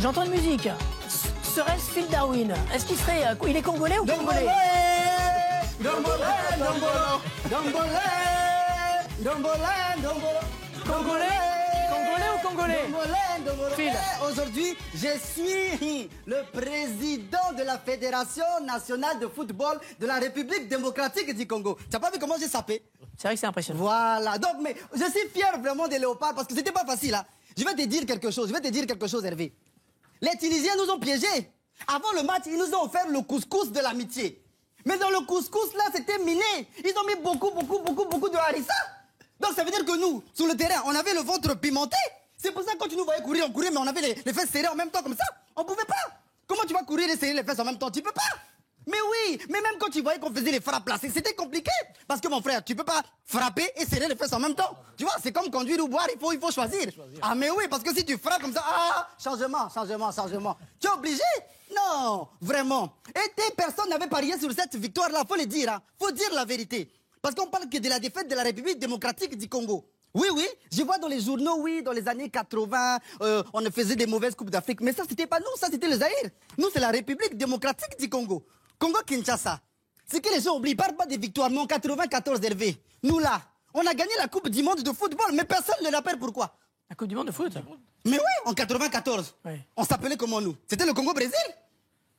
J'entends une musique. Serait-ce Phil Darwin? Est-ce qu'il serait... il est congolais ou congolais? Congolais? Congolais ou congolais? Phil. Aujourd'hui, je suis le président de la Fédération nationale de football de la République démocratique du Congo. Tu n'as pas vu comment j'ai sapé? C'est vrai que c'est impressionnant. Voilà. Donc, mais je suis fier vraiment des Léopards parce que c'était pas facile. Hein. Je vais te dire quelque chose, Hervé. Les Tunisiens nous ont piégés. Avant le match, ils nous ont offert le couscous de l'amitié. Mais dans le couscous, là, c'était miné. Ils ont mis beaucoup de harissa. Donc, ça veut dire que nous, sur le terrain, on avait le ventre pimenté. C'est pour ça que quand tu nous voyais courir, on courait, mais on avait les fesses serrées en même temps comme ça. On pouvait pas. Comment tu vas courir et serrer les fesses en même temps? Tu peux pas. Mais oui, mais même quand tu voyais qu'on faisait les frappes là, c'était compliqué. Parce que mon frère, tu peux pas frapper et serrer les fesses en même temps. Tu vois, c'est comme conduire ou boire, il faut choisir. Ah mais oui, parce que si tu frappes comme ça, changement. Tu es obligé? Non, vraiment. Et des personnes n'avaient parié sur cette victoire-là, faut le dire. Hein. Faut dire la vérité. Parce qu'on parle que de la défaite de la République démocratique du Congo. Oui, je vois dans les journaux, oui, dans les années 80, on faisait des mauvaises coupes d'Afrique. Mais ça, c'était pas nous, ça, c'était le Zaïre. Nous, c'est la République démocratique du Congo. Congo-Kinshasa. Ce que les gens oublient, parle pas des victoires, mais en 94, Hervé. Nous, là, on a gagné la Coupe du Monde de football, mais personne ne l'appelle pourquoi? La Coupe du Monde de foot? Mais oui, en 94. Oui. On s'appelait comment, nous? C'était le Congo-Brésil?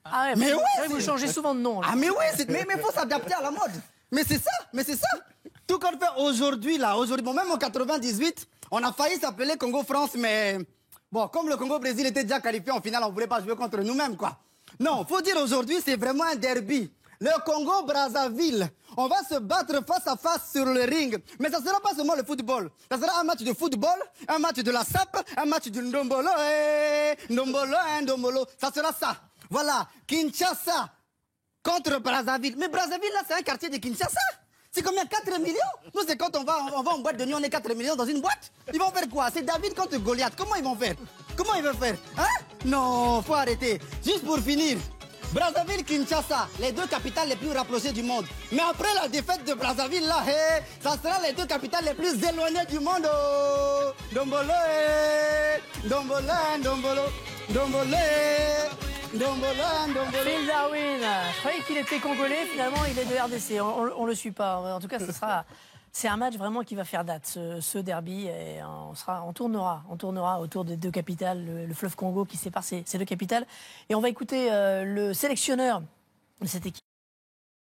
Ah ouais, mais oui, vous changez souvent de nom. Là. Ah mais oui, mais faut s'adapter à la mode. Mais c'est ça. Tout qu'on fait aujourd'hui, bon, même en 98, on a failli s'appeler Congo-France, mais bon, comme le Congo-Brésil était déjà qualifié en finale, on voulait pas jouer contre nous-mêmes, quoi. Non, faut dire aujourd'hui, c'est vraiment un derby. Le Congo-Brazzaville, on va se battre face à face sur le ring. Mais ça sera pas seulement le football. Ça sera un match de football, un match de la SAP, un match du Ndombolo, Ndombolo. Ça sera ça. Voilà, Kinshasa contre Brazzaville. Mais Brazzaville, là, c'est un quartier de Kinshasa. C'est combien? 4 millions? Nous, c'est quand on va en boîte de nuit, on est 4 millions dans une boîte. Ils vont faire quoi? C'est David contre Goliath. Comment ils vont faire? Hein? Non, faut arrêter. Juste pour finir. Brazzaville, Kinshasa, les deux capitales les plus rapprochées du monde. Mais après la défaite de Brazzaville, là, ça sera les deux capitales les plus éloignées du monde. Ndombolo, Ndombolo. Phil Darwin, je croyais qu'il était congolais, finalement il est de RDC, on le suit pas. En tout cas, c'est un match vraiment qui va faire date, ce derby, et on tournera autour des deux capitales, le fleuve Congo qui sépare ces deux capitales. Et on va écouter le sélectionneur de cette équipe.